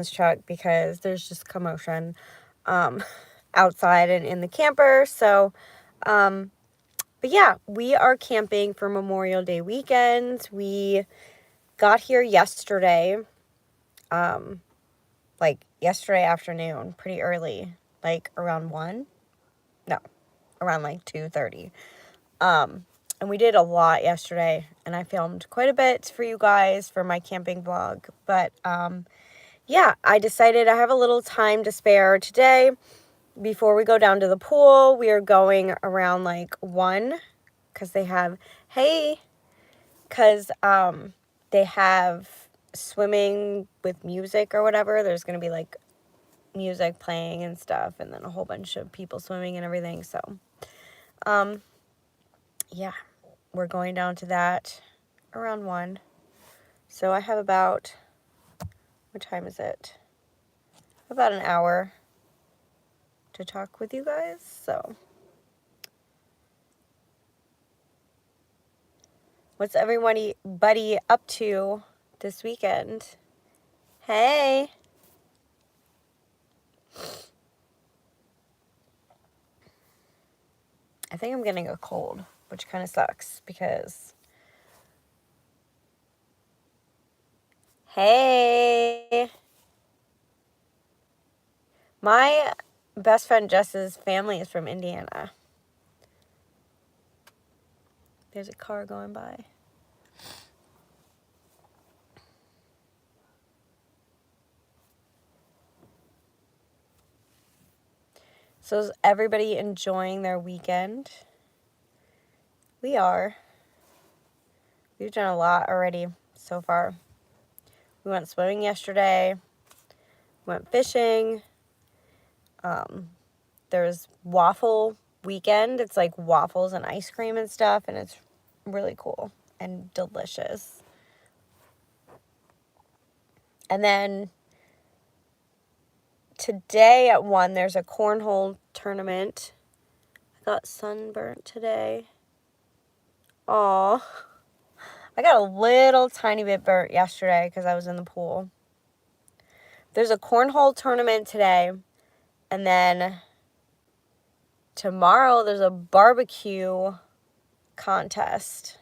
this truck because there's just commotion outside and in the camper. So, but yeah, we are camping for Memorial Day weekend. We got here yesterday, like yesterday afternoon, pretty early, like around 1. No, around like 2:30. And we did a lot yesterday, and I filmed quite a bit for you guys for my camping vlog. But yeah, I decided I have a little time to spare today. Before we go down to the pool, we are going around like 1 because they have, they have swimming with music or whatever. There's going to be like music playing and stuff, and then a whole bunch of people swimming and everything. So, yeah, we're going down to that around 1. So I have about, what time is it? About an hour to talk with you guys. So, what's everybody up to this weekend? Hey. I think I'm getting a cold, which kind of sucks because, hey. My best friend Jess's family is from Indiana. There's a car going by. So is everybody enjoying their weekend? We are. We've done a lot already so far. We went swimming yesterday. Went fishing. There's waffle weekend. It's like waffles and ice cream and stuff, and it's really cool and delicious. And then today at 1, there's a cornhole tournament. I got sunburnt today. Aw. I got a little tiny bit burnt yesterday because I was in the pool. There's a cornhole tournament today. And then tomorrow there's a barbecue contest.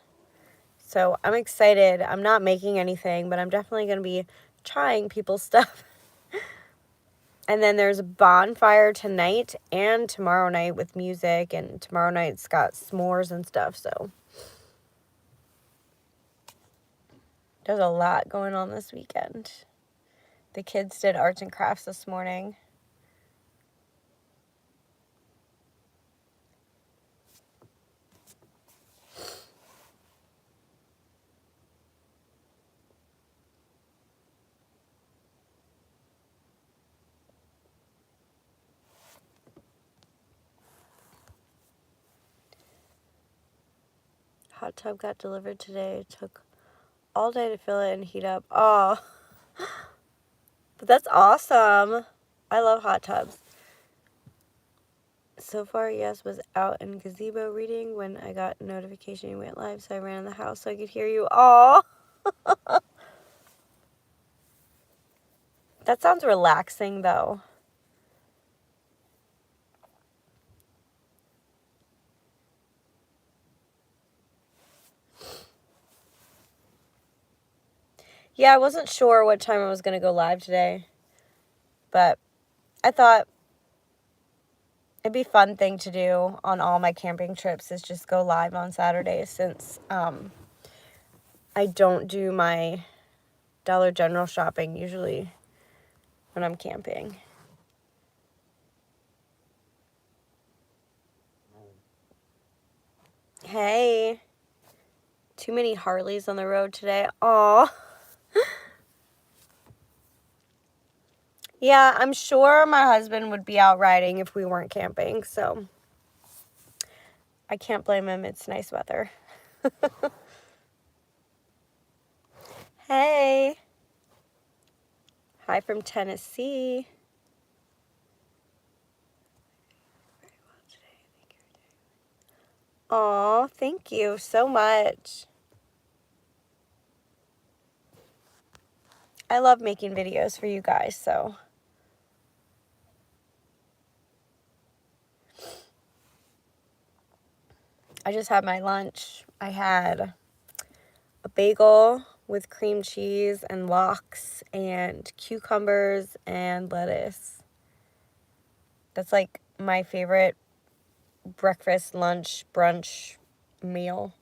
So I'm excited. I'm not making anything, but I'm definitely going to be trying people's stuff. And then there's a bonfire tonight and tomorrow night with music. And tomorrow night's got s'mores and stuff. So there's a lot going on this weekend. The kids did arts and crafts this morning. Hot tub got delivered today. It took all day to fill it and heat up. Oh, but that's awesome. I love hot tubs. So far, Yes was out in gazebo reading when I got notification you went live, so I ran in the house so I could hear you. Oh, that sounds relaxing though. Yeah, I wasn't sure what time I was going to go live today, but I thought it'd be a fun thing to do on all my camping trips is just go live on Saturdays since I don't do my Dollar General shopping usually when I'm camping. Hey, too many Harleys on the road today. Aw. Yeah, I'm sure my husband would be out riding if we weren't camping, so I can't blame him. It's nice weather. Hey. Hi from Tennessee. Aw, thank you so much. I love making videos for you guys, so. I just had my lunch. I had a bagel with cream cheese and lox and cucumbers and lettuce. That's like my favorite breakfast, lunch, brunch meal.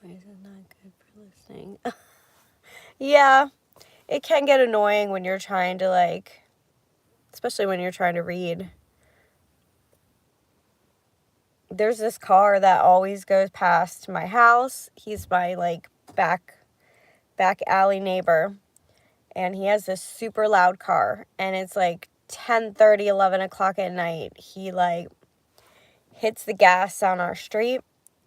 Noise is not good for listening. Yeah, it can get annoying when you're trying to, like, especially when you're trying to read. There's this car that always goes past my house. He's my, like, back alley neighbor. And he has this super loud car. And it's like 10:30, 11 o'clock at night. He, like, hits the gas on our street.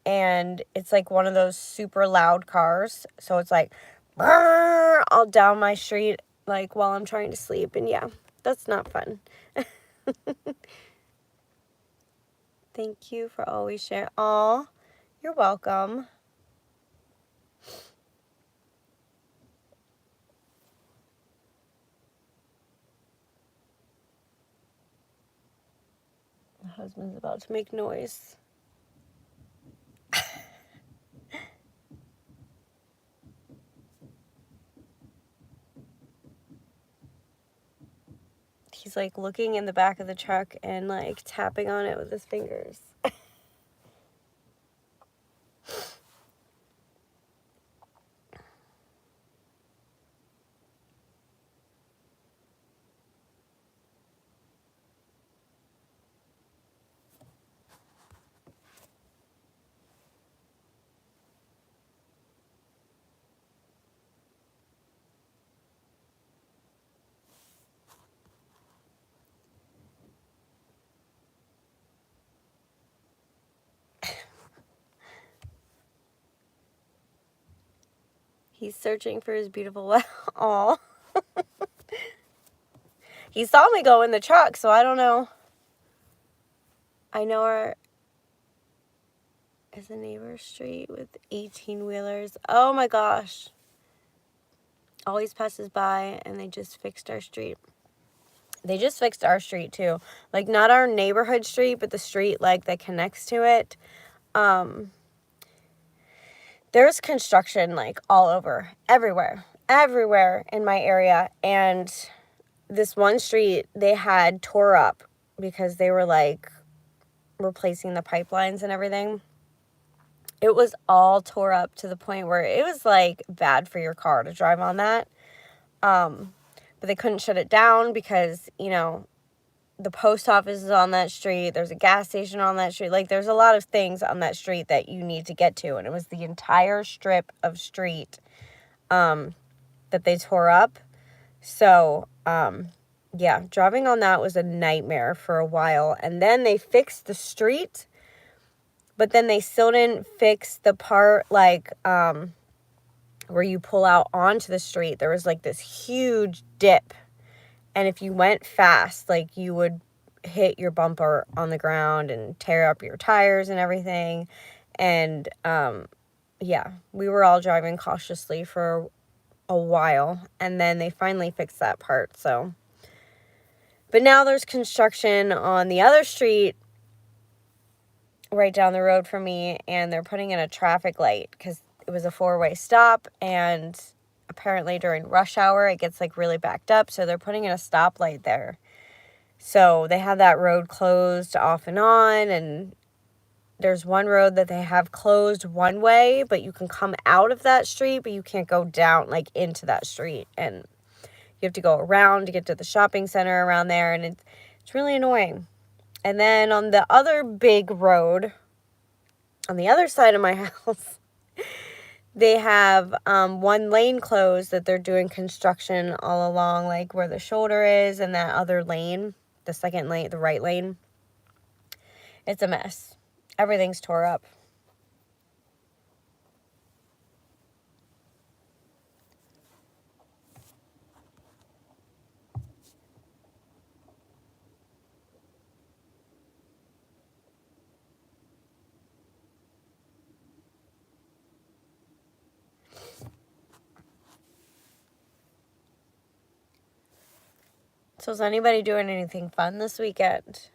And it's like one of those super loud cars. So it's like, all down my street, like, while I'm trying to sleep. And yeah, that's not fun. Thank you for always sharing. Aw, you're welcome. My husband's about to make noise. He's like looking in the back of the truck and like tapping on it with his fingers. He's searching for his beautiful wife. Aw. He saw me go in the truck, so I don't know. I know our is a neighbor street with 18-wheelers. Oh my gosh. Always passes by, and they just fixed our street. They just fixed our street too. Like, not our neighborhood street, but the street like that connects to it. There's construction like all over, everywhere in my area. And this one street they had tore up because they were like replacing the pipelines and everything. It was all tore up to the point where it was like bad for your car to drive on that. But they couldn't shut it down because, you know, the post office is on that street. There's a gas station on that street. Like, there's a lot of things on that street that you need to get to. And it was the entire strip of street that they tore up. So, yeah, driving on that was a nightmare for a while. And then they fixed the street, but then they still didn't fix the part, like, where you pull out onto the street. There was, like, this huge dip. And if you went fast, like, you would hit your bumper on the ground and tear up your tires and everything. And, yeah, we were all driving cautiously for a while. And then they finally fixed that part, so. But now there's construction on the other street right down the road from me. And they're putting in a traffic light because it was a 4-way stop. And apparently during rush hour it gets like really backed up, so they're putting in a stoplight there. So they have that road closed off and on, and there's one road that they have closed one way, but you can come out of that street, but you can't go down like into that street, and you have to go around to get to the shopping center around there, and it's really annoying. And then on the other big road on the other side of my house, they have one lane closed that they're doing construction all along, like where the shoulder is, and that other lane, the second lane, the right lane. It's a mess. Everything's tore up. So is anybody doing anything fun this weekend?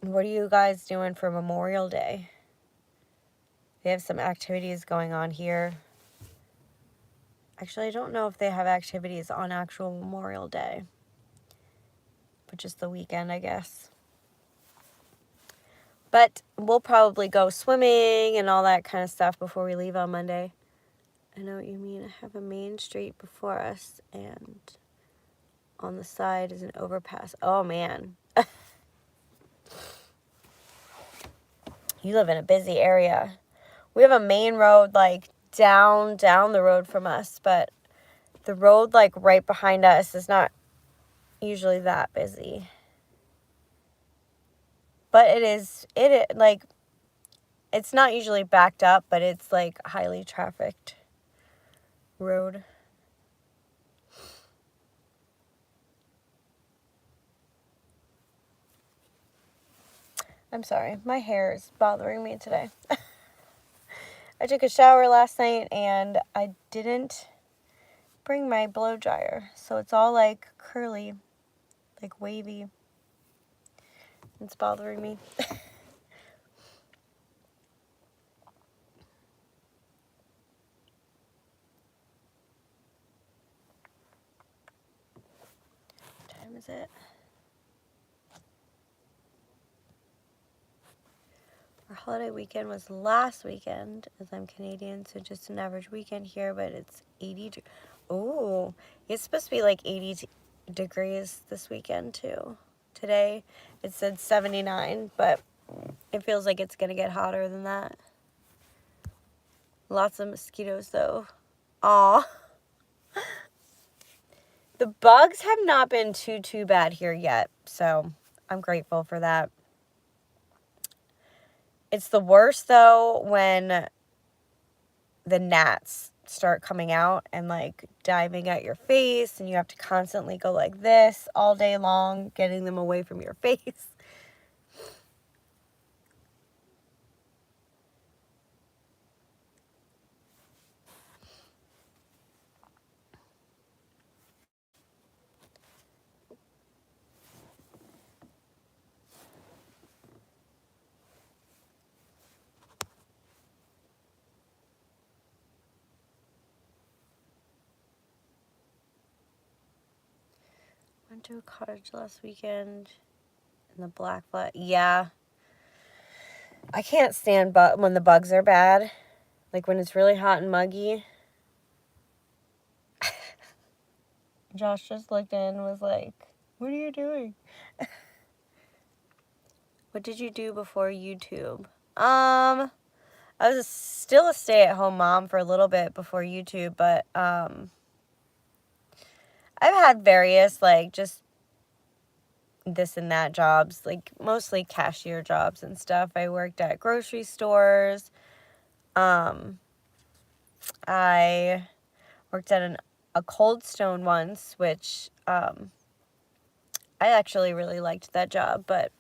What are you guys doing for Memorial Day? They have some activities going on here. Actually, I don't know if they have activities on actual Memorial Day, but just the weekend, I guess. But we'll probably go swimming and all that kind of stuff before we leave on Monday. I know what you mean. I have a main street before us, and on the side is an overpass. Oh, man. You live in a busy area. We have a main road, like, down the road from us, but the road, like, right behind us is not usually that busy. But like, it's not usually backed up, but it's, like, highly trafficked road. I'm sorry, my hair is bothering me today. I took a shower last night and I didn't bring my blow dryer, so it's all like curly, like wavy. It's bothering me. What time is it? Our holiday weekend was last weekend, as I'm Canadian, so just an average weekend here, but it's 80. Oh, it's supposed to be like 80 degrees this weekend too. Today it said 79, but it feels like it's going to get hotter than that. Lots of mosquitoes though. Aw. The bugs have not been too bad here yet, so I'm grateful for that. It's the worst though when the gnats start coming out and like diving at your face, and you have to constantly go like this all day long, getting them away from your face. Went to a cottage last weekend in the Black Flat. Yeah. I can't stand when the bugs are bad. Like when it's really hot and muggy. Josh just looked in and was like, "What are you doing?" What did you do before YouTube? I was still a stay-at-home mom for a little bit before YouTube, but I've had various like just this and that jobs, like mostly cashier jobs and stuff. I worked at grocery stores. I worked at a Cold Stone once, which I actually really liked that job, but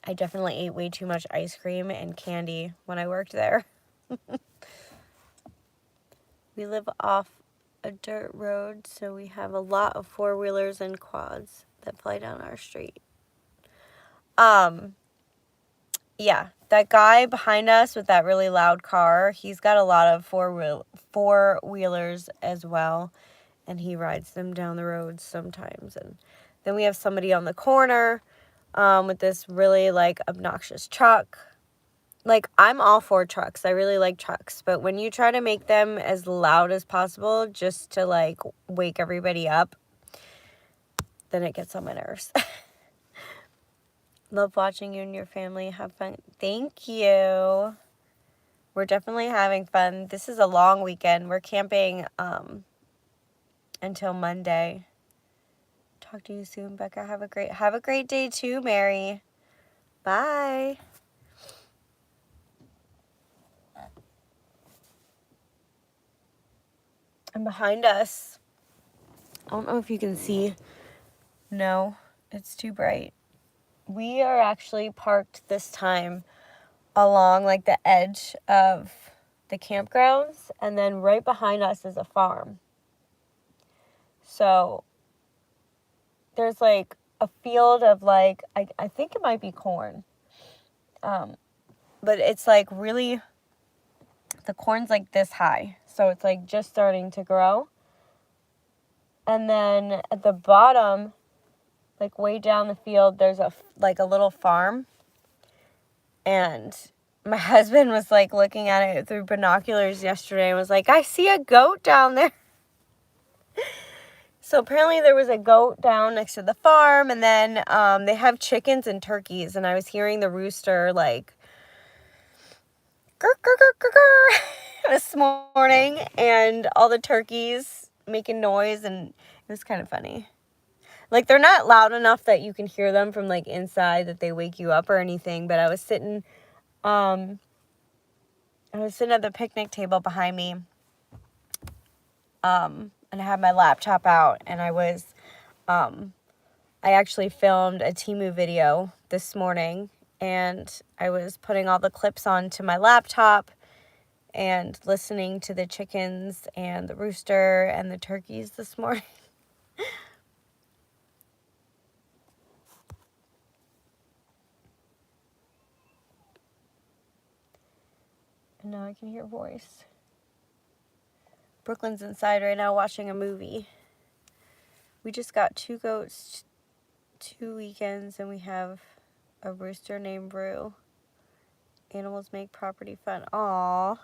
I definitely ate way too much ice cream and candy when I worked there. We live off a dirt road, so we have a lot of four-wheelers and quads that fly down our street. Yeah, that guy behind us with that really loud car, he's got a lot of four-wheelers as well, and he rides them down the road sometimes. And then we have somebody on the corner with this really, like, obnoxious truck. Like, I'm all for trucks. I really like trucks. But when you try to make them as loud as possible just to, like, wake everybody up, then it gets on my nerves. Love watching you and your family have fun. Thank you. We're definitely having fun. This is a long weekend. We're camping until Monday. Talk to you soon, Becca. Have a great day too, Mary. Bye. And behind us, I don't know if you can see. No, it's too bright. We are actually parked this time along like the edge of the campgrounds, and then right behind us is a farm. So there's like a field of like, I think it might be corn. But it's like really, the corn's like this high. So it's like just starting to grow. And then at the bottom, like way down the field, there's a little farm. And my husband was like looking at it through binoculars yesterday and was like, I see a goat down there. So apparently there was a goat down next to the farm, and then they have chickens and turkeys, and I was hearing the rooster like grr, grr, grr, grr, grr, this morning, and all the turkeys making noise, and it was kind of funny. Like, they're not loud enough that you can hear them from like inside that they wake you up or anything, but I was sitting at the picnic table behind me, and I had my laptop out, and I actually filmed a Temu video this morning, and I was putting all the clips onto my laptop and listening to the chickens and the rooster and the turkeys this morning. And now I can hear voice. Brooklyn's inside right now watching a movie. We just got 2 goats 2 weekends, and we have a rooster named Brew. Animals make property fun. Aww.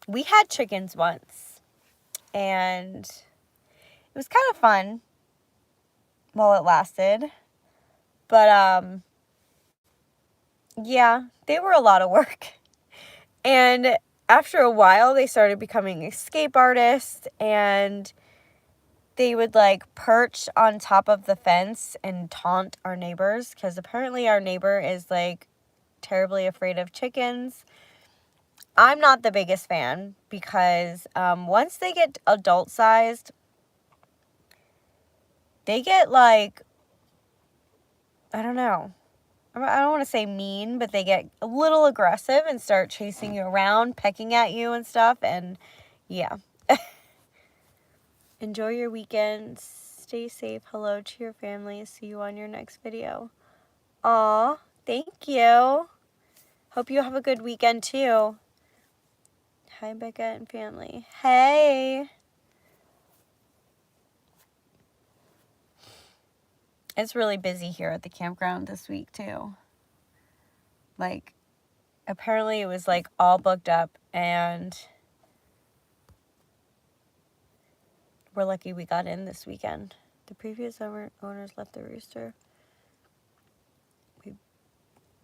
We had chickens once, and it was kind of fun while it lasted. But, yeah, they were a lot of work. And after a while, they started becoming escape artists, and they would like perch on top of the fence and taunt our neighbors, because apparently our neighbor is like terribly afraid of chickens. I'm not the biggest fan, because once they get adult sized, they get like, I don't know. I don't want to say mean, but they get a little aggressive and start chasing you around, pecking at you and stuff. And yeah. Enjoy your weekend. Stay safe. Hello to your family. See you on your next video. Aw, thank you. Hope you have a good weekend too. Hi, Becca and family. Hey. It's really busy here at the campground this week too. Like, apparently it was like all booked up, and we're lucky we got in this weekend. The previous owners left the rooster.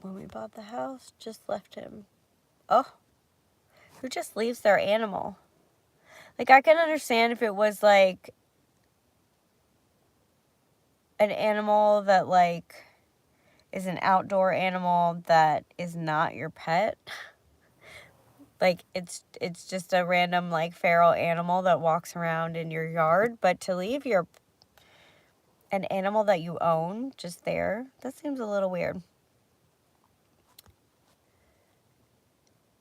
When we bought the house, just left him. Oh, who just leaves their animal? Like, I can understand if it was like an animal that like is an outdoor animal that is not your pet. Like, it's just a random like feral animal that walks around in your yard. But to leave an animal that you own just there, that seems a little weird.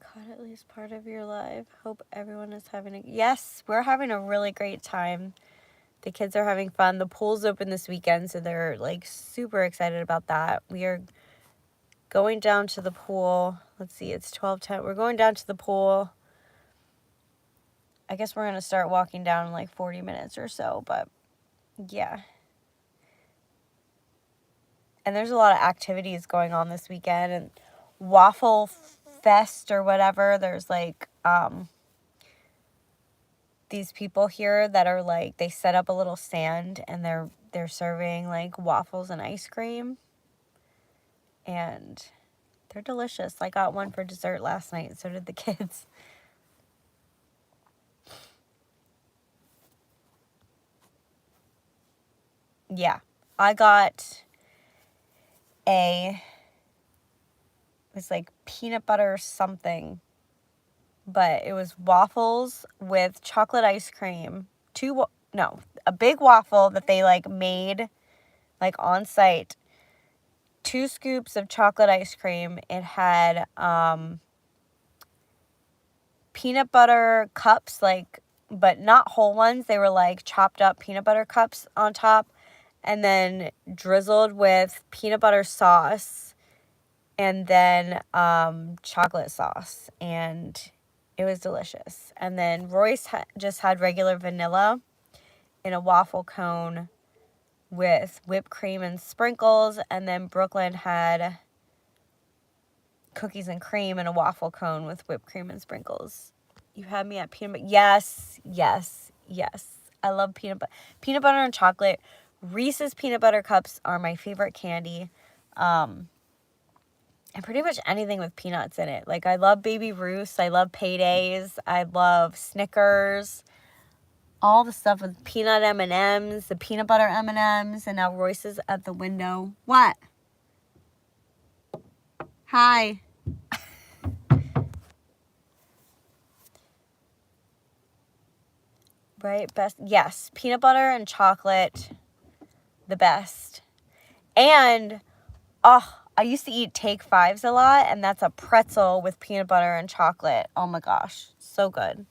Caught at least part of your life. Hope everyone is having yes, we're having a really great time. The kids are having fun. The pool's open this weekend, so they're like super excited about that. We are going down to the pool. Let's see, it's 12:10. We're going down to the pool. I guess we're going to start walking down in like 40 minutes or so, but yeah. And there's a lot of activities going on this weekend, and Waffle Fest or whatever. There's like these people here that are like, they set up a little stand, and they're serving like waffles and ice cream, and they're delicious. I got one for dessert last night, so did the kids. Yeah, I got it was like peanut butter something, but it was waffles with chocolate ice cream. A big waffle that they like made like on site. 2 scoops of chocolate ice cream. It had peanut butter cups, like but not whole ones. They were like chopped up peanut butter cups on top and then drizzled with peanut butter sauce and then chocolate sauce. And it was delicious. And then Royce just had regular vanilla in a waffle cone with whipped cream and sprinkles. And then Brooklyn had cookies and cream in a waffle cone with whipped cream and sprinkles. You had me at peanut butter. Yes, yes, yes. I love peanut butter and chocolate. Reese's peanut butter cups are my favorite candy. And pretty much anything with peanuts in it. Like, I love Baby Ruths. I love Paydays. I love Snickers. All the stuff with peanut M&Ms, the peanut butter M&Ms, and now Royce is at the window. What? Hi. Right? Best. Yes. Peanut butter and chocolate. The best. And, I used to eat Take Fives a lot, and that's a pretzel with peanut butter and chocolate. Oh my gosh. So good.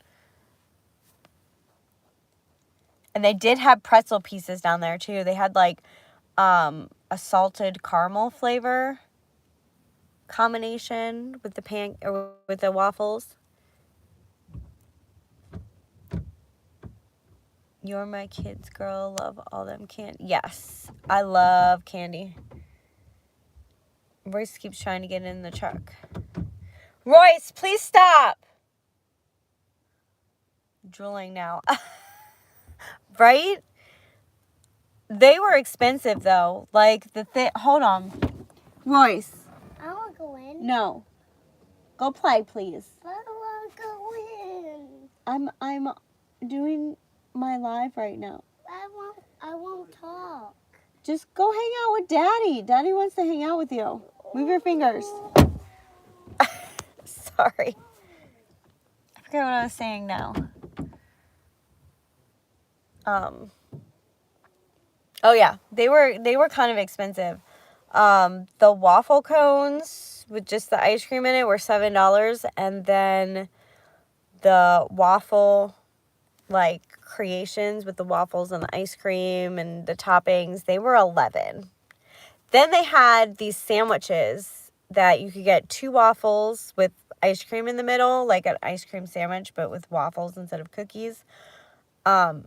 And they did have pretzel pieces down there too. They had like a salted caramel flavor combination with the waffles. You're my kids, girl. Love all them candy. Yes, I love candy. Royce keeps trying to get in the truck. Royce, please stop. Drooling now. Right? They were expensive though. Like hold on. Royce. I want to go in. No. Go play, please. I want to go in. I'm doing my live right now. I won't talk. Just go hang out with Daddy. Daddy wants to hang out with you. Move your fingers. Sorry. I forget what I was saying now. Oh yeah, they were kind of expensive. The waffle cones with just the ice cream in it were $7, and then the waffle like creations with the waffles and the ice cream and the toppings, they were $11. Then they had these sandwiches that you could get 2 waffles with ice cream in the middle, like an ice cream sandwich, but with waffles instead of cookies. And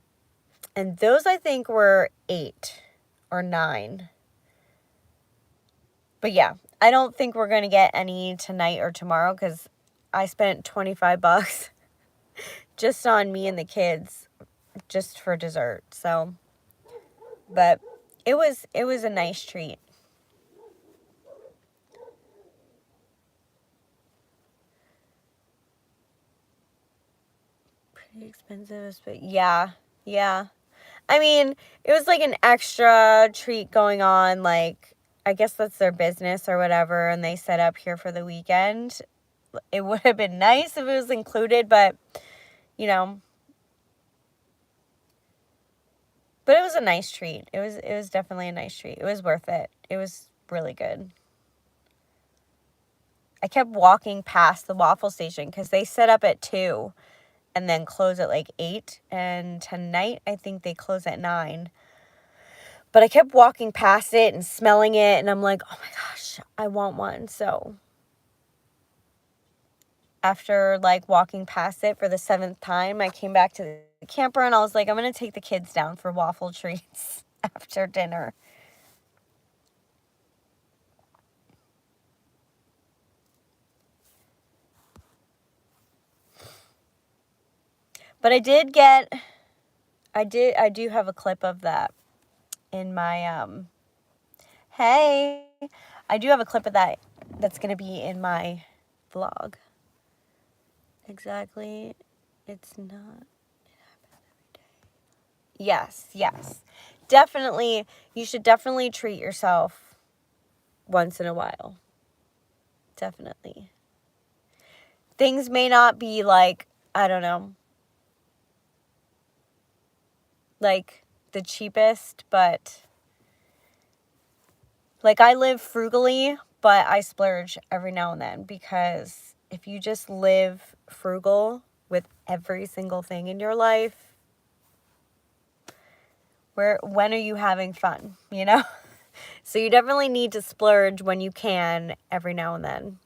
those I think were $8 or $9. But yeah, I don't think we're going to get any tonight or tomorrow because I spent $25 just on me and the kids just for dessert. So, but it was a nice treat. Pretty expensive, but yeah. I mean, it was like an extra treat going on, like, I guess that's their business or whatever, and they set up here for the weekend. It would have been nice if it was included, but, you know. But it was a nice treat. It was definitely a nice treat. It was worth it. It was really good. I kept walking past the waffle station because they set up at 2 and then close at like 8. And tonight, I think they close at 9. But I kept walking past it and smelling it, and I'm like, oh my gosh, I want one. So after like walking past it for the 7th time, I came back to the camper and I was like, I'm going to take the kids down for waffle treats after dinner. But I do have a clip of that in my, hey, I do have a clip of that that's going to be in my vlog. Exactly. It's not, it happens every day. Yes. Definitely, you should definitely treat yourself once in a while. Definitely. Things may not be like, I don't know, like the cheapest, but like I live frugally, but I splurge every now and then because if you just live frugal with every single thing in your life, when are you having fun, you know? So you definitely need to splurge when you can every now and then.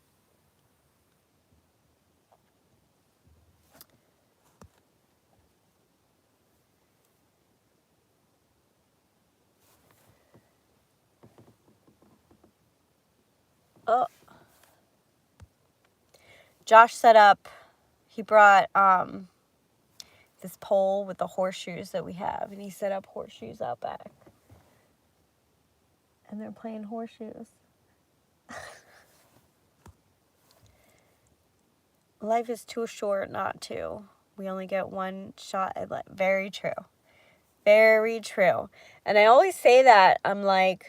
Oh, Josh set up, he brought this pole with the horseshoes that we have, and he set up horseshoes out back. And they're playing horseshoes. Life is too short not to. We only get one shot at life. Very true. Very true. And I always say that. I'm like,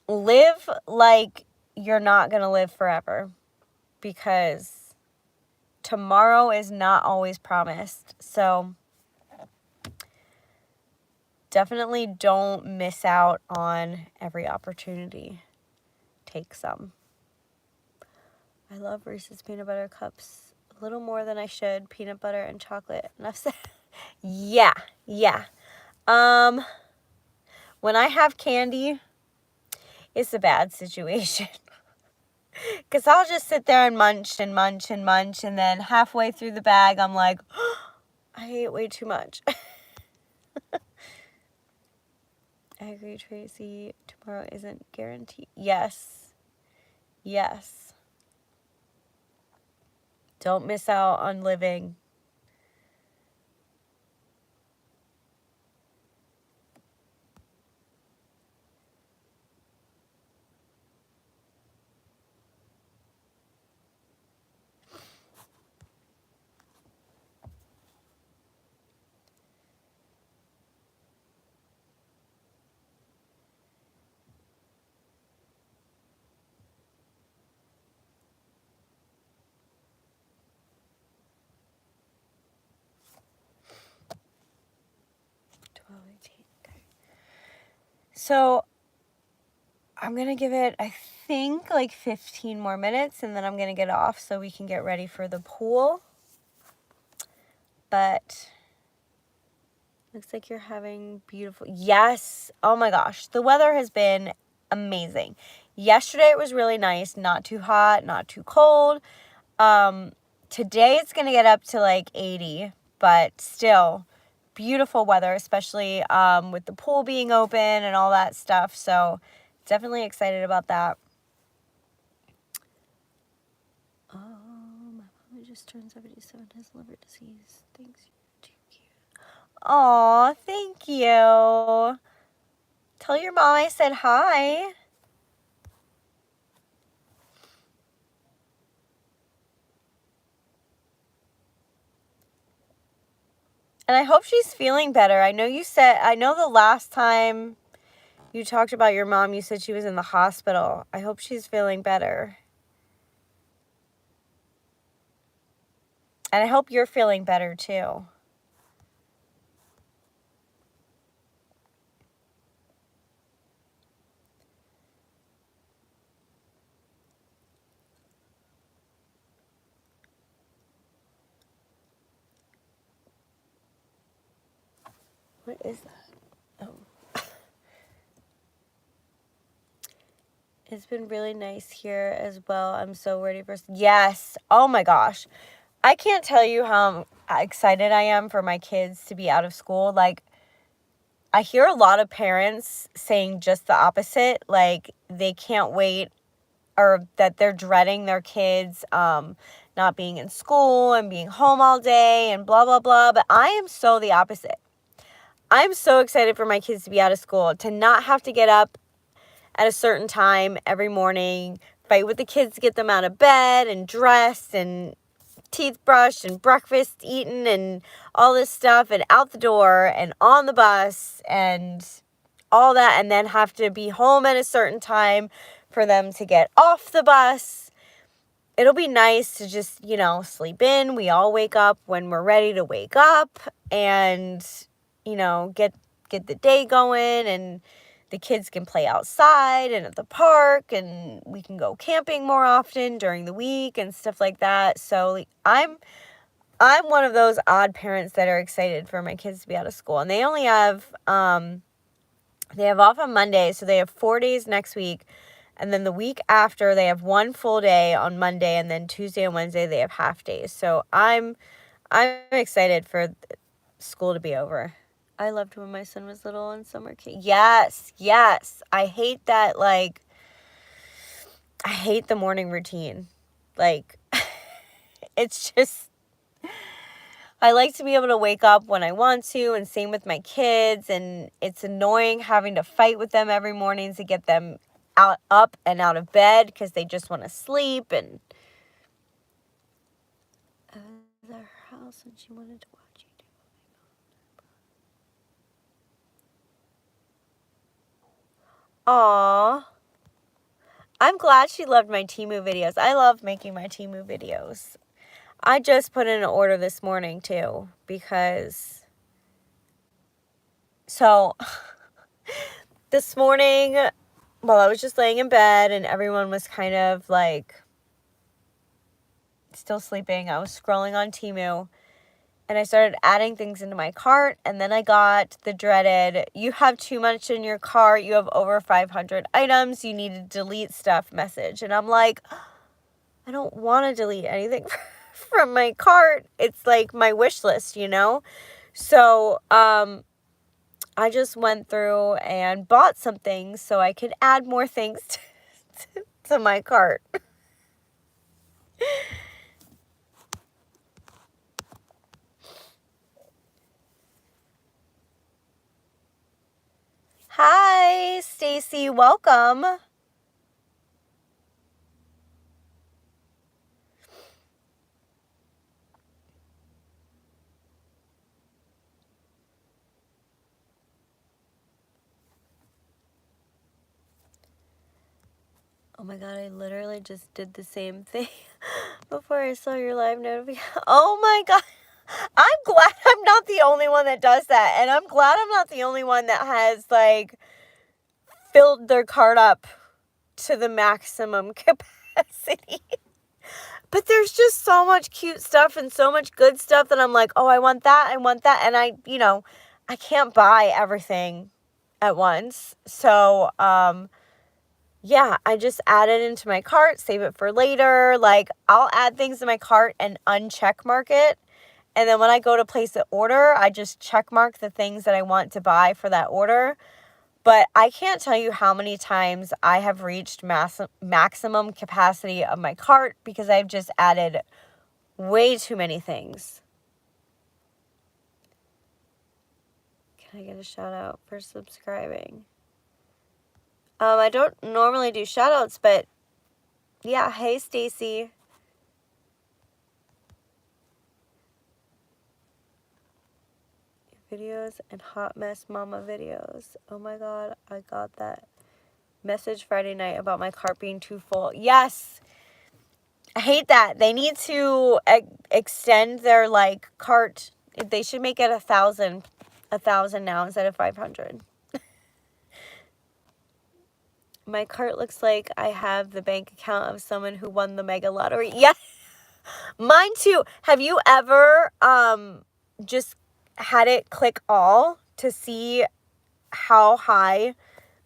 live like you're not going to live forever. Because tomorrow is not always promised. So definitely don't miss out on every opportunity. Take some. I love Reese's peanut butter cups a little more than I should. Peanut butter and chocolate. Enough said. Yeah. When I have candy, it's a bad situation. Because I'll just sit there and munch and munch and munch. And then halfway through the bag, I'm like, oh, I ate way too much. I agree, Tracy. Tomorrow isn't guaranteed. Yes. Don't miss out on living. So I'm going to give it, I think, like 15 more minutes, and then I'm going to get off so we can get ready for the pool. But looks like you're having beautiful, yes, oh my gosh, the weather has been amazing. Yesterday it was really nice, not too hot, not too cold. Today it's going to get up to like 80, but still beautiful weather, especially with the pool being open and all that stuff. So definitely excited about that. My mom just turned 77, has liver disease. Thanks, you're too cute. Aw, thank you. Tell your mom I said hi. And I hope she's feeling better. I know the last time you talked about your mom, you said she was in the hospital. I hope she's feeling better. And I hope you're feeling better too. What is that? Oh. It's been really nice here as well. I'm so ready for... Yes. Oh my gosh. I can't tell you how excited I am for my kids to be out of school. Like, I hear a lot of parents saying just the opposite. Like, they can't wait, or that they're dreading their kids not being in school and being home all day and blah, blah, blah. But I am so the opposite. I'm so excited for my kids to be out of school, to not have to get up at a certain time every morning, fight with the kids to get them out of bed and dressed and teeth brushed and breakfast eaten and all this stuff, and out the door and on the bus and all that, and then have to be home at a certain time for them to get off the bus. It'll be nice to just, sleep in. We all wake up when we're ready to wake up and, get the day going, and the the kids can play outside and at the park, and we can go camping more often during the week and stuff like that. So I'm one of those odd parents that are excited for my kids to be out of school. And they only have, they have off on Monday, so they have 4 days next week. And then the week after, they have one full day on Monday, and then Tuesday and Wednesday, they have half days. So I'm excited for school to be over. I loved when my son was little and summer camp. Yes. I hate that, like, I hate the morning routine. Like, it's just, I like to be able to wake up when I want to, and same with my kids, and it's annoying having to fight with them every morning to get them up and out of bed because they just want to sleep. And I was at her house and she wanted to watch YouTube. Aww. I'm glad she loved my Temu videos. I love making my Temu videos. I just put in an order this morning too, because so this morning while I was just laying in bed and everyone was kind of like still sleeping, I was scrolling on Temu and I started adding things into my cart, and then I got the dreaded, you have too much in your cart, you have over 500 items, you need to delete stuff message. And I'm like, I don't want to delete anything from my cart. It's like my wish list, you know? So, I just went through and bought some things so I could add more things to my cart. Hi, Stacy, welcome. Oh my god, I literally just did the same thing before I saw your live notification. Oh my god. I'm glad I'm not the only one that does that. And I'm glad I'm not the only one that has, like, filled their cart up to the maximum capacity. But there's just so much cute stuff and so much good stuff that I'm like, oh, I want that. And I can't buy everything at once. So, yeah, I just add it into my cart, save it for later. Like, I'll add things in my cart and uncheck mark it. And then when I go to place an order, I just check mark the things that I want to buy for that order. But I can't tell you how many times I have reached maximum capacity of my cart because I've just added way too many things. Can I get a shout out for subscribing? I don't normally do shout outs, but yeah, hey Stacy. Videos and hot mess mama videos. Oh my god, I got that message Friday night about my cart being too full. Yes, I hate that. They need to extend their like cart. They should make it 1,000 now instead of 500. My cart looks like I have the bank account of someone who won the mega lottery. Yeah, mine too. Have you ever just had it click all to see how high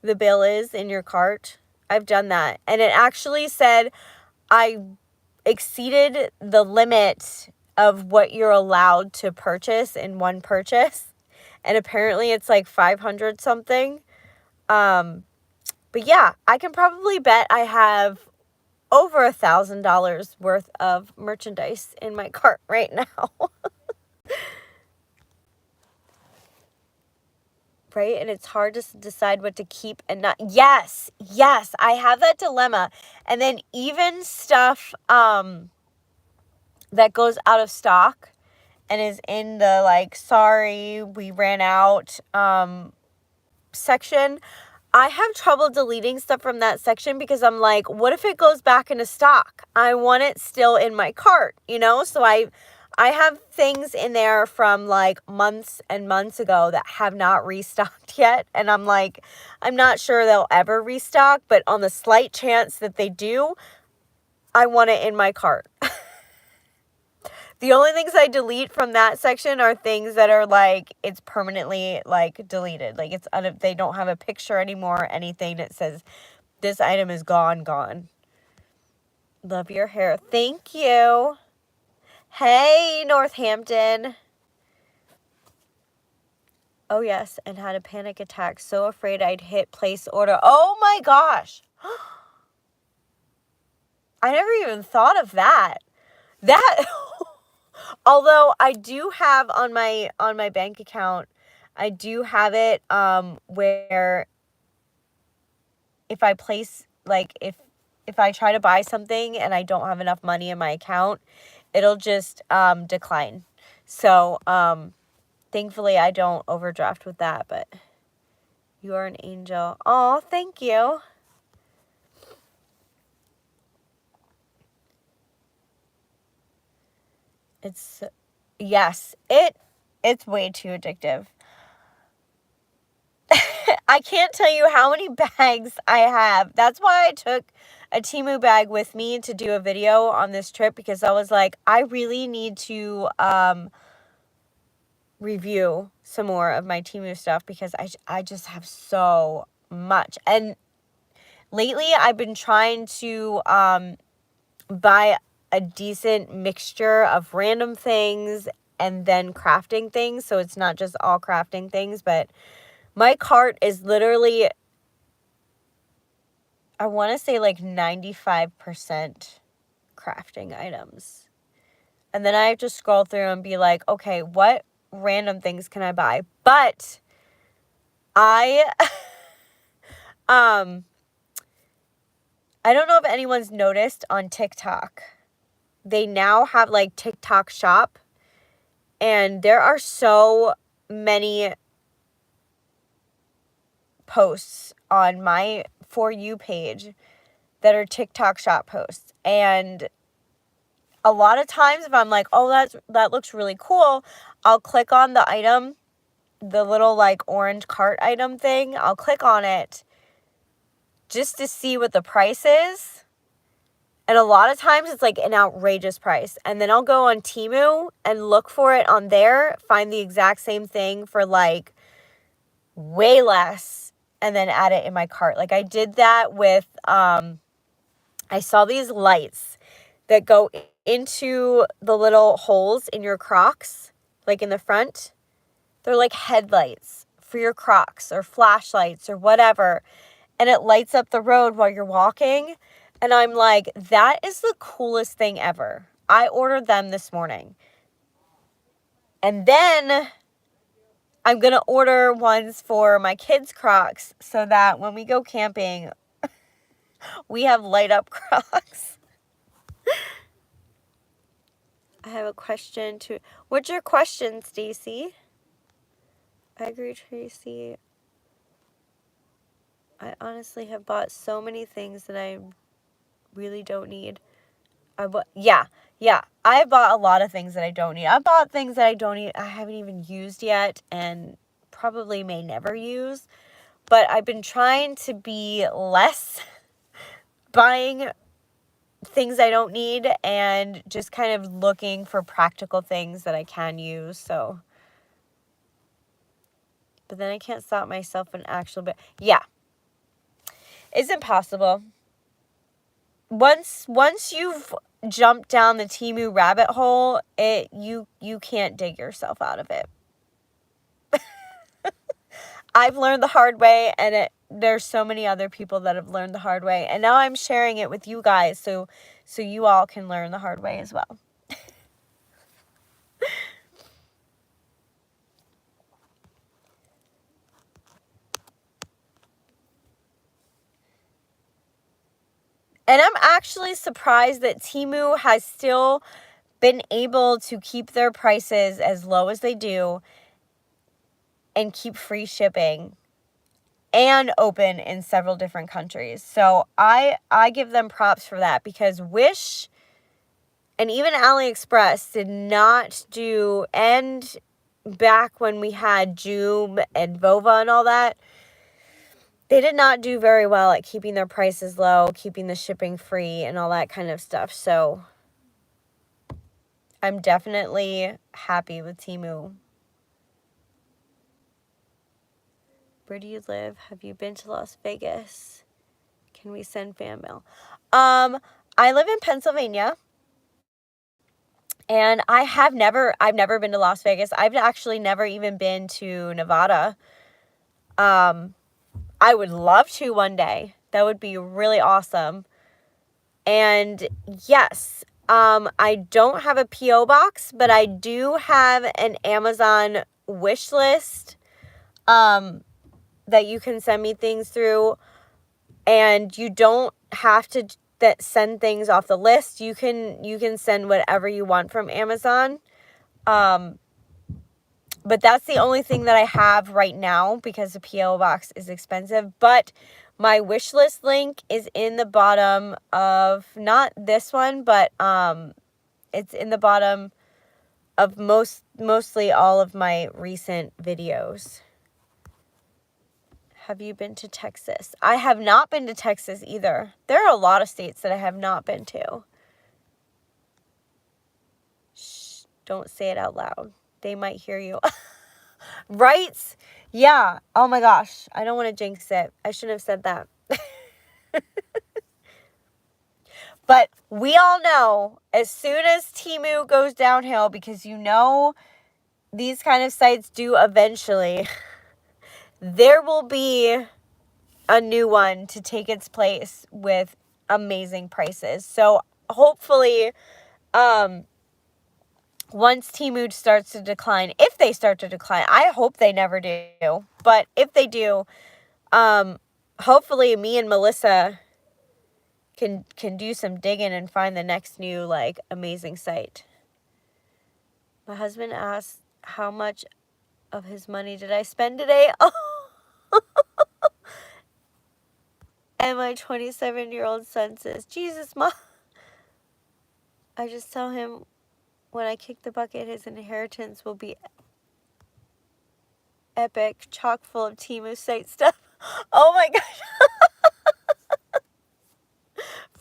the bill is in your cart? I've done that. And it actually said I exceeded the limit of what you're allowed to purchase in one purchase. And apparently it's like 500 something. But yeah, I can probably bet I have over $1,000 worth of merchandise in my cart right now. Right? And it's hard to decide what to keep and not. Yes, I have that dilemma. And then even stuff that goes out of stock and is in the like, sorry, we ran out section. I have trouble deleting stuff from that section because I'm like, what if it goes back into stock? I want it still in my cart, you know? So I I have things in there from like months and months ago that have not restocked yet. And I'm like, I'm not sure they'll ever restock, but on the slight chance that they do, I want it in my cart. The only things I delete from that section are things that are like, it's permanently like deleted. Like they don't have a picture anymore, anything that says this item is gone. Love your hair. Thank you. Hey, Northampton. Oh, yes, and had a panic attack. So afraid I'd hit place order. Oh, my gosh. I never even thought of that. That, although I do have on my bank account, I do have it where if I place, like, if I try to buy something and I don't have enough money in my account, it'll just decline. So, thankfully, I don't overdraft with that, but you are an angel. Oh, thank you. Yes, it's way too addictive. I can't tell you how many bags I have. That's why I took a Temu bag with me to do a video on this trip, because I was like, I really need to review some more of my Temu stuff, because I just have so much. And lately I've been trying to buy a decent mixture of random things and then crafting things, so it's not just all crafting things. But my cart is literally, I want to say like 95% crafting items. And then I have to scroll through and be like, okay, what random things can I buy? But I I don't know if anyone's noticed on TikTok. They now have like TikTok shop, and there are so many posts on my For You page that are TikTok shop posts. And a lot of times if I'm like, oh, that looks really cool, I'll click on the item, the little like orange cart item thing. I'll click on it just to see what the price is. And a lot of times it's like an outrageous price. And then I'll go on Temu and look for it on there, find the exact same thing for like way less, and then add it in my cart. Like I did that with, I saw these lights that go into the little holes in your Crocs, like in the front. They're like headlights for your Crocs or flashlights or whatever. And it lights up the road while you're walking. And I'm like, that is the coolest thing ever. I ordered them this morning. And then I'm going to order ones for my kids' Crocs so that when we go camping, we have light up Crocs. I have a question too. What's your question, Stacy? I agree, Tracy. I honestly have bought so many things that I really don't need. Yeah. I bought a lot of things that I don't need. I bought things that I don't need, I haven't even used yet, and probably may never use. But I've been trying to be less buying things I don't need and just kind of looking for practical things that I can use. So, but then I can't stop myself in yeah. It's impossible. Once you've jumped down the Temu rabbit hole, you can't dig yourself out of it. I've learned the hard way, and there's so many other people that have learned the hard way, and now I'm sharing it with you guys so you all can learn the hard way as well. And I'm actually surprised that Temu has still been able to keep their prices as low as they do and keep free shipping and open in several different countries. So I give them props for that, because Wish And even AliExpress did not do, and back when we had Joom and Vova and all that, they did not do very well at keeping their prices low, keeping the shipping free, and all that kind of stuff. So I'm definitely happy with Temu. Where do you live? Have you been to Las Vegas? Can we send fan mail? I live in Pennsylvania. And I've never been to Las Vegas. I've actually never even been to Nevada. I would love to one day. That would be really awesome. And yes, I don't have a P.O. box, but I do have an Amazon wish list that you can send me things through. And you don't have to send things off the list. You can send whatever you want from Amazon. But that's the only thing that I have right now because the P.O. box is expensive. But my wish list link is in the bottom of, not this one, but it's in the bottom of mostly all of my recent videos. Have you been to Texas? I have not been to Texas either. There are a lot of states that I have not been to. Shh, don't say it out loud. They might hear you. Right? Yeah. Oh my gosh. I don't want to jinx it. I shouldn't have said that. But we all know as soon as Temu goes downhill, because you know these kind of sites do eventually, there will be a new one to take its place with amazing prices. So hopefully, once Temu starts to decline, if they start to decline, I hope they never do, but if they do, hopefully me and Melissa can do some digging and find the next new, like, amazing site. My husband asked, how much of his money did I spend today? Oh. And my 27-year-old son says, Jesus, Mom. I just tell him when I kick the bucket, his inheritance will be epic, chock full of Temu site stuff. Oh my gosh.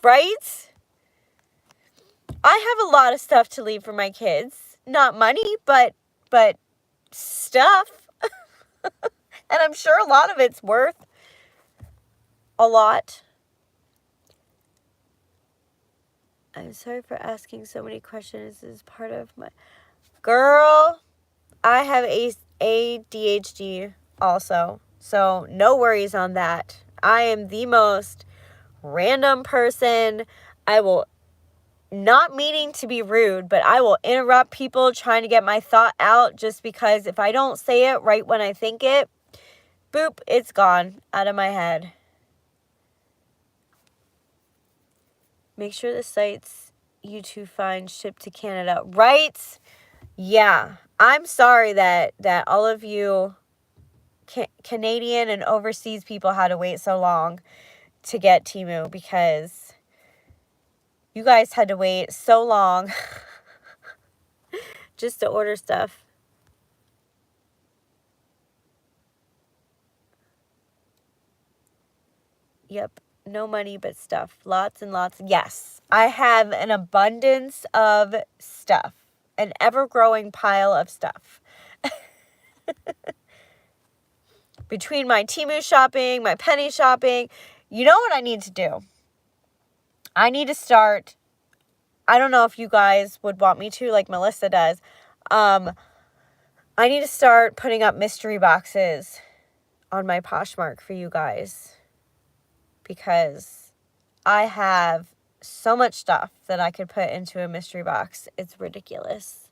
Right? I have a lot of stuff to leave for my kids. Not money, but stuff. And I'm sure a lot of it's worth a lot. I'm sorry for asking so many questions. This is part of my... Girl, I have ADHD also. So no worries on that. I am the most random person. I will, not meaning to be rude, but I will interrupt people trying to get my thought out just because if I don't say it right when I think it, boop, it's gone out of my head. Make sure the sites you two find ship to Canada. Right? Yeah. I'm sorry that all of you Canadian and overseas people had to wait so long to get Temu, because you guys had to wait so long just to order stuff. Yep. No money but stuff. Lots and lots. Yes. I have an abundance of stuff. An ever-growing pile of stuff. Between my Temu shopping, my Penny shopping, you know what I need to do? I need to start, I don't know if you guys would want me to, like Melissa does. I need to start putting up mystery boxes on my Poshmark for you guys, because I have so much stuff that I could put into a mystery box. It's ridiculous.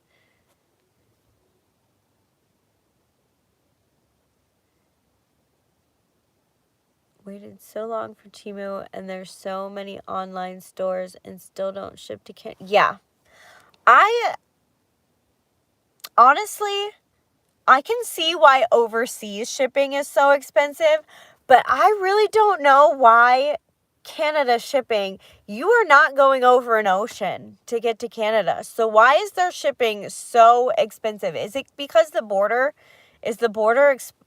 Waited so long for Temu, and there's so many online stores and still don't ship to Canada. Yeah. Honestly, I can see why overseas shipping is so expensive, but I really don't know why Canada shipping, you are not going over an ocean to get to Canada. So why is their shipping so expensive? Is it because the border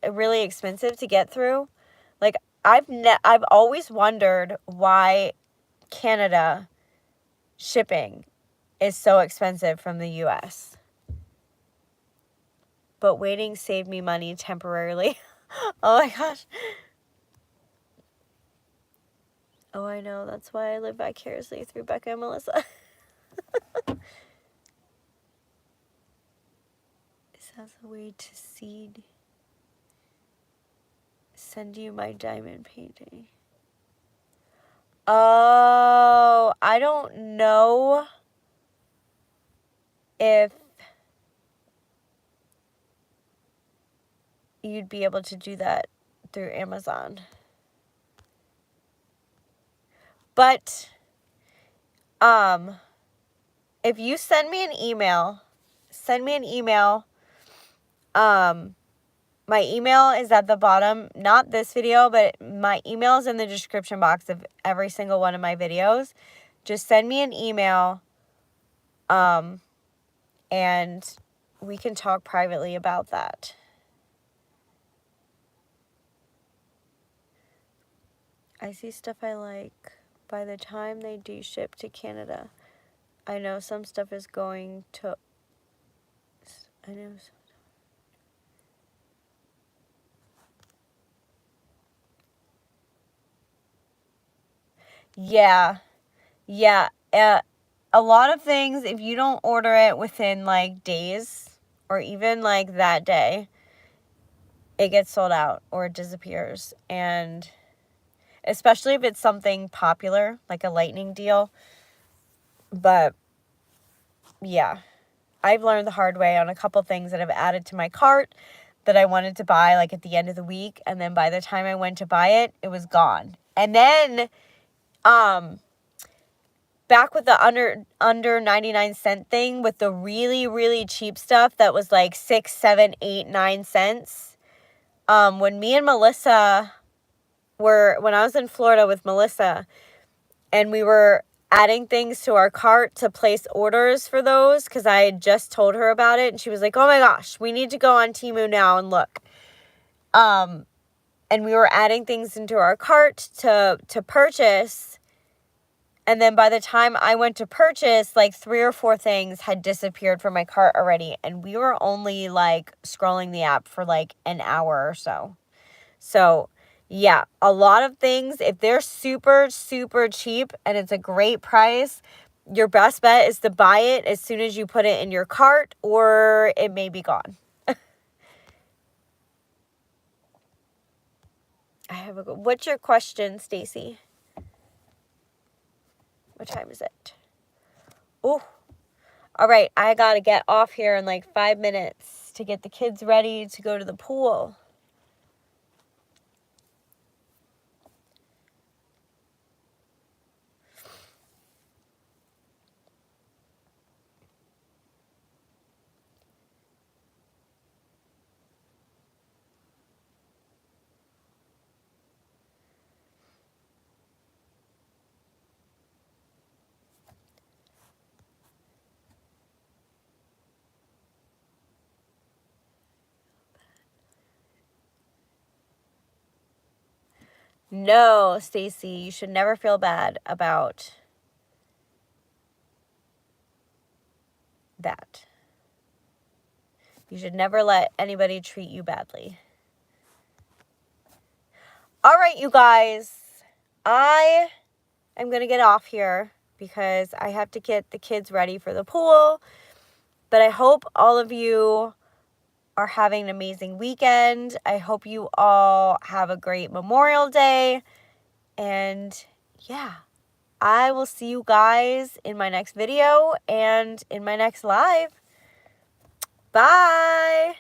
really expensive to get through? Like I've always wondered why Canada shipping is so expensive from the US. But waiting saved me money temporarily. Oh my gosh. Oh, I know. That's why I live vicariously through Becca and Melissa. This has a way to send you my diamond painting. Oh, I don't know if you'd be able to do that through Amazon. But if you send me an email, my email is at the bottom, not this video, but my email is in the description box of every single one of my videos. Just send me an email, and we can talk privately about that. I see stuff I like. By the time they do ship to Canada, I know some stuff is going to... Yeah. A lot of things, if you don't order it within like days or even like that day, it gets sold out or it disappears. And especially if it's something popular, like a lightning deal. But yeah, I've learned the hard way on a couple things that I've added to my cart that I wanted to buy like at the end of the week. And then by the time I went to buy it, it was gone. And then, back with the under 99 cent thing with the really, really cheap stuff that was like 6, 7, 8, 9 cents. When me and Melissa when I was in Florida with Melissa and we were adding things to our cart to place orders for those, because I had just told her about it and she was like, oh my gosh, we need to go on Temu now and look. And we were adding things into our cart to purchase. And then by the time I went to purchase, like 3 or 4 things had disappeared from my cart already. And we were only like scrolling the app for like an hour or so. So yeah, a lot of things, if they're super, super cheap and it's a great price, your best bet is to buy it as soon as you put it in your cart or it may be gone. What's your question, Stacy? What time is it? Oh, all right. I got to get off here in like 5 minutes to get the kids ready to go to the pool. No, Stacy, you should never feel bad about that. You should never let anybody treat you badly. All right, you guys. I am going to get off here because I have to get the kids ready for the pool. But I hope all of you are having an amazing weekend. I hope you all have a great Memorial Day. And yeah, I will see you guys in my next video and in my next live. Bye.